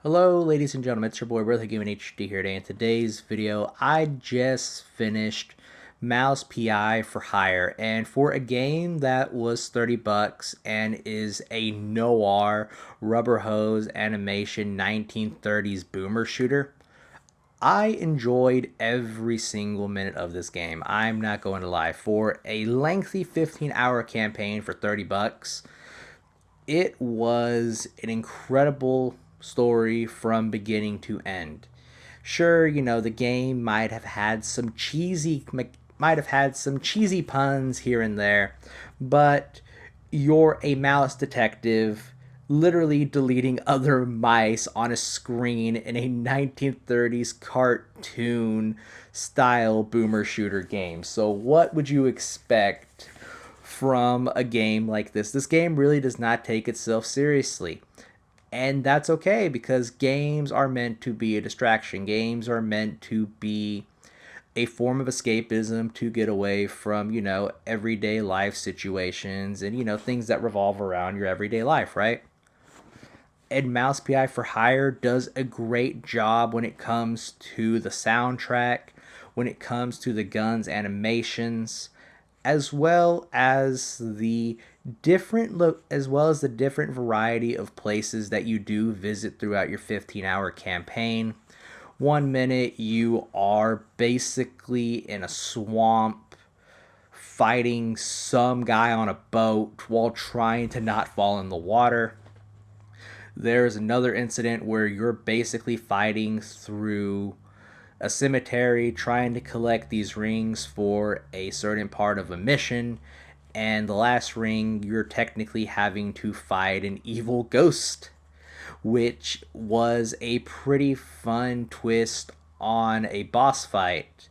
Hello ladies and gentlemen, it's your boy Bertha Gaming HD here today. In today's video, I just finished Mouse PI for Hire, and for a game that was 30 bucks and is a noir rubber hose animation 1930s boomer shooter, I enjoyed every single minute of this game. I'm not going to lie. For a lengthy 15-hour campaign for 30 bucks, it was an incredible story from beginning to end. Sure, the game might have had some cheesy puns here and there, but you're a mouse detective literally deleting other mice on a screen in a 1930s cartoon style boomer shooter game. So what would you expect from a game like this? This game really does not take itself seriously. And that's okay because games are meant to be a distraction. Games are meant to be a form of escapism to get away from, everyday life situations and, things that revolve around your everyday life, right? And Mouse PI for Hire does a great job when it comes to the soundtrack, when it comes to the guns animations, as well as the different variety of places that you do visit throughout your 15-hour campaign. One minute you are basically in a swamp fighting some guy on a boat while trying to not fall in the water. There's another incident where you're basically fighting through a cemetery trying to collect these rings for a certain part of a mission. And the last ring, you're technically having to fight an evil ghost, which was a pretty fun twist on a boss fight.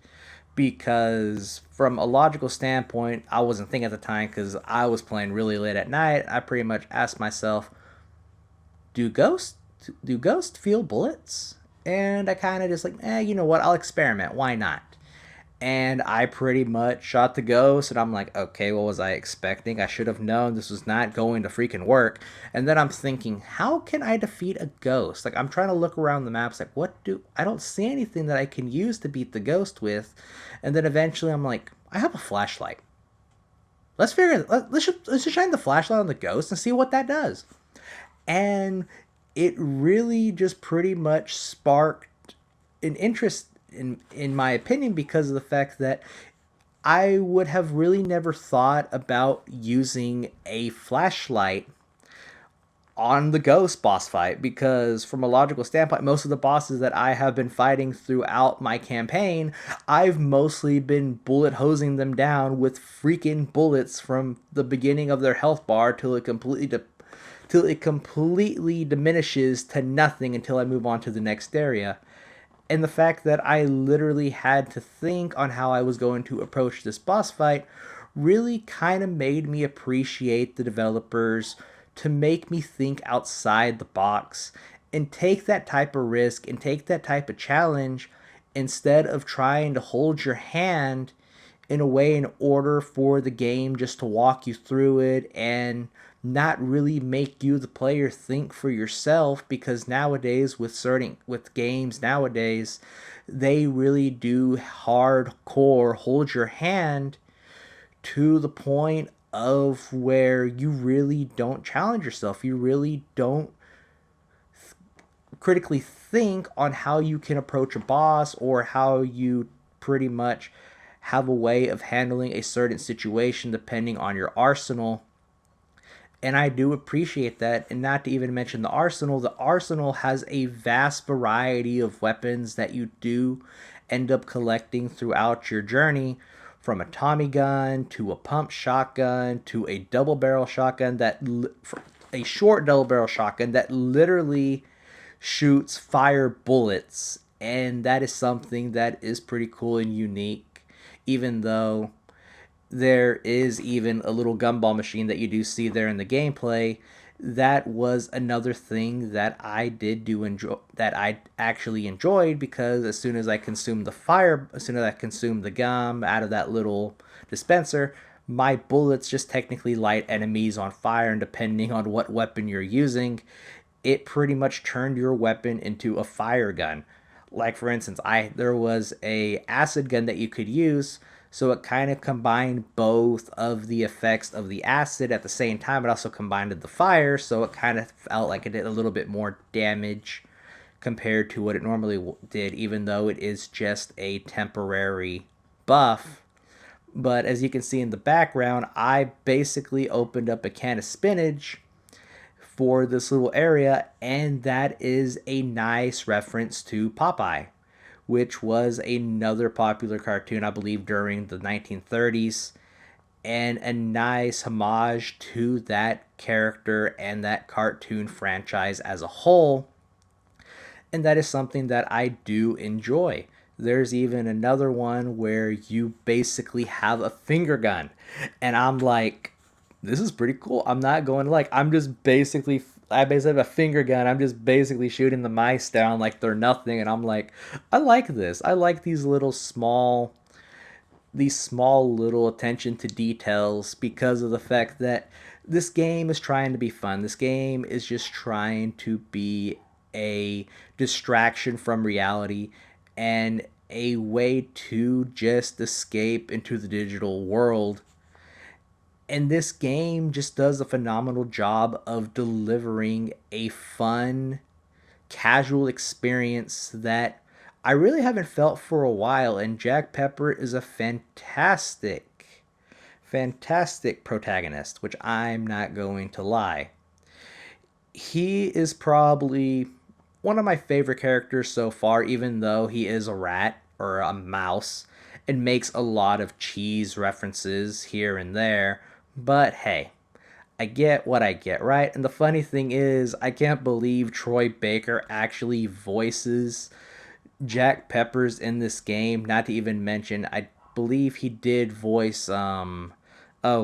Because, from a logical standpoint, I wasn't thinking at the time because I was playing really late at night. I pretty much asked myself, do ghosts do ghosts feel bullets? And I kind of just like, you know what? I'll experiment. Why not? And I pretty much shot the ghost, and I'm like, okay, what was I expecting? I should have known this was not going to freaking work. And then I'm thinking, how can I defeat a ghost? Like, I'm trying to look around the maps, like, I don't see anything that I can use to beat the ghost with. And then eventually I'm like, I have a flashlight. Let's just shine the flashlight on the ghost and see what that does. And it really just pretty much sparked an interest in my opinion, because of the fact that I would have really never thought about using a flashlight on the ghost boss fight, because from a logical standpoint, most of the bosses that I have been fighting throughout my campaign, I've mostly been bullet hosing them down with freaking bullets from the beginning of their health bar till it completely diminishes to nothing until I move on to the next area. And the fact that I literally had to think on how I was going to approach this boss fight really kind of made me appreciate the developers to make me think outside the box and take that type of risk and take that type of challenge instead of trying to hold your hand in a way in order for the game just to walk you through it and not really make you the player think for yourself. Because nowadays with games nowadays, they really do hardcore hold your hand to the point of where you really don't challenge yourself. You really don't critically think on how you can approach a boss or how you pretty much have a way of handling a certain situation depending on your arsenal. And I do appreciate that. And not to even mention the arsenal has a vast variety of weapons that you do end up collecting throughout your journey, from a Tommy gun to a pump shotgun to a short double barrel shotgun that literally shoots fire bullets. And that is something that is pretty cool and unique, even though there is even a little gumball machine that you do see there in the gameplay. That was another thing that I actually enjoyed, because as soon as I consumed the gum out of that little dispenser, my bullets just technically light enemies on fire, and depending on what weapon you're using, it pretty much turned your weapon into a fire gun. Like for instance, I there was a acid gun that you could use, so it kind of combined both of the effects of the acid at the same time. It also combined the fire, so it kind of felt like it did a little bit more damage compared to what it normally did, even though it is just a temporary buff. But as you can see in the background, I basically opened up a can of spinach for this little area, and that is a nice reference to Popeye, which was another popular cartoon, I believe, during the 1930s, and a nice homage to that character and that cartoon franchise as a whole. And that is something that I do enjoy. There's even another one where you basically have a finger gun, and I'm like, this is pretty cool. I'm not going to like, I basically have a finger gun. I'm just basically shooting the mice down like they're nothing, and I'm like, I like this. I like these small little attention to details because of the fact that this game is trying to be fun. This game is just trying to be a distraction from reality and a way to just escape into the digital world. And this game just does a phenomenal job of delivering a fun, casual experience that I really haven't felt for a while. And Jack Pepper is a fantastic protagonist, which I'm not going to lie. He is probably one of my favorite characters so far, even though he is a rat or a mouse and makes a lot of cheese references here and there. But hey, I get what I get, right? And the funny thing is, I can't believe Troy Baker actually voices Jack Peppers in this game. Not to even mention, I believe he did voice oh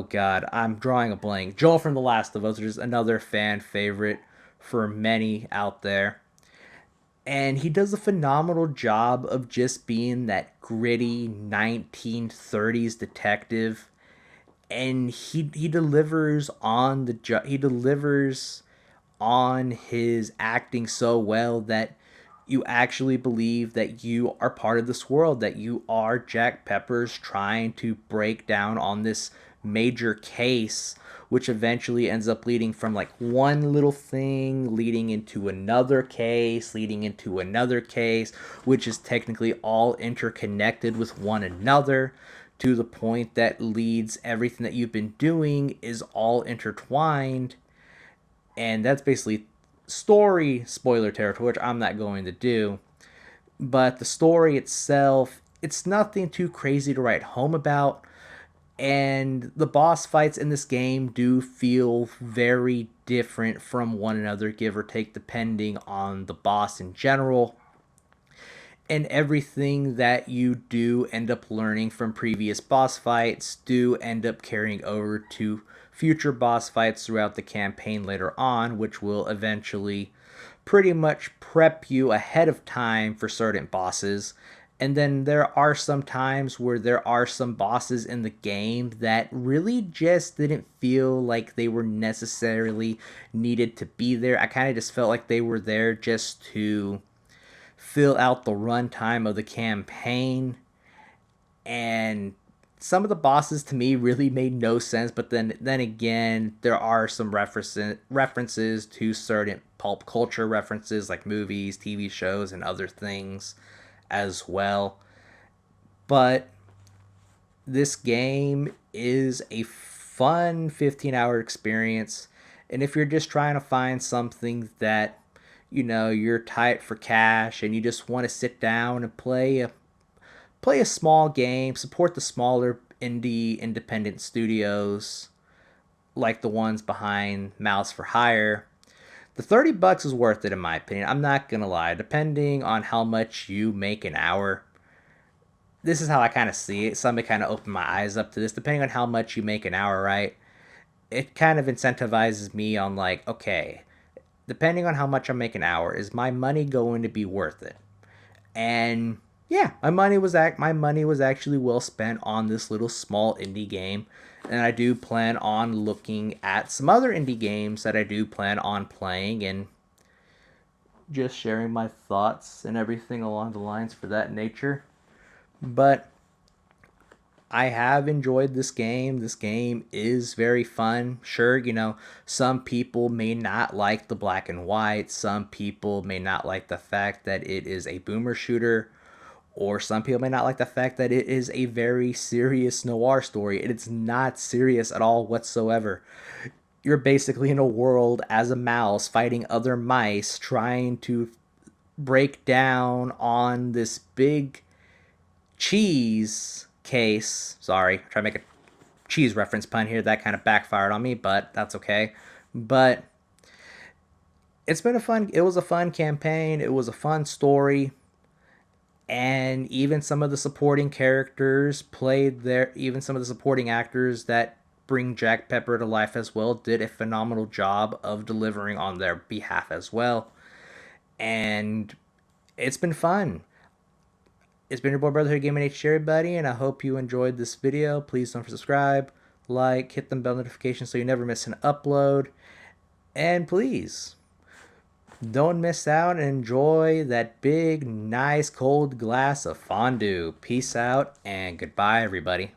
god, I'm drawing a blank. Joel from The Last of Us, which is another fan favorite for many out there. And he does a phenomenal job of just being that gritty 1930s detective, and he delivers on he delivers on his acting so well that you actually believe that you are part of this world, that you are Jack Peppers trying to break down on this major case, which eventually ends up leading from like one little thing leading into another case, leading into another case, which is technically all interconnected with one another, to the point that leads everything that you've been doing is all intertwined. And that's basically story spoiler territory, which I'm not going to do. But the story itself, it's nothing too crazy to write home about. And the boss fights in this game do feel very different from one another, give or take, depending on the boss in general. And everything that you do end up learning from previous boss fights do end up carrying over to future boss fights throughout the campaign later on, which will eventually pretty much prep you ahead of time for certain bosses. And then there are some times where there are some bosses in the game that really just didn't feel like they were necessarily needed to be there. I kind of just felt like they were there just to fill out the runtime of the campaign. And some of the bosses to me really made no sense, but then again, there are some references to certain pulp culture references like movies, TV shows, and other things as well. But this game is a fun 15-hour experience, and if you're just trying to find something that you're tight for cash and you just want to sit down and play a small game, support the smaller indie independent studios like the ones behind Mouse for Hire, the $30 is worth it in my opinion. I'm not gonna lie. Depending on how much you make an hour, this is how I kind of see it. Somebody kind of opened my eyes up to this. Depending on how much you make an hour, right? It kind of incentivizes me on like, okay, depending on how much I make an hour, is my money going to be worth it? And yeah, my money was actually well spent on this little small indie game, and I do plan on looking at some other indie games that I do plan on playing and just sharing my thoughts and everything along the lines for that nature. But I have enjoyed this game. This game is very fun. Sure, some people may not like the black and white. Some people may not like the fact that it is a boomer shooter. Or some people may not like the fact that it is a very serious noir story. It's not serious at all whatsoever. You're basically in a world as a mouse fighting other mice, trying to break down on this big cheese case. Sorry, try to make a cheese reference pun here. That kind of backfired on me, but that's okay. But it was a fun campaign. It was a fun story. And even some of the supporting characters played there, even some of the supporting actors that bring Jack Pepper to life as well did a phenomenal job of delivering on their behalf as well. And it's been fun. It's been your boy Brotherhood Gaming H everybody, and I hope you enjoyed this video. Please don't subscribe, like, hit the bell notification so you never miss an upload. And please, don't miss out and enjoy that big, nice, cold glass of fondue. Peace out and goodbye, everybody.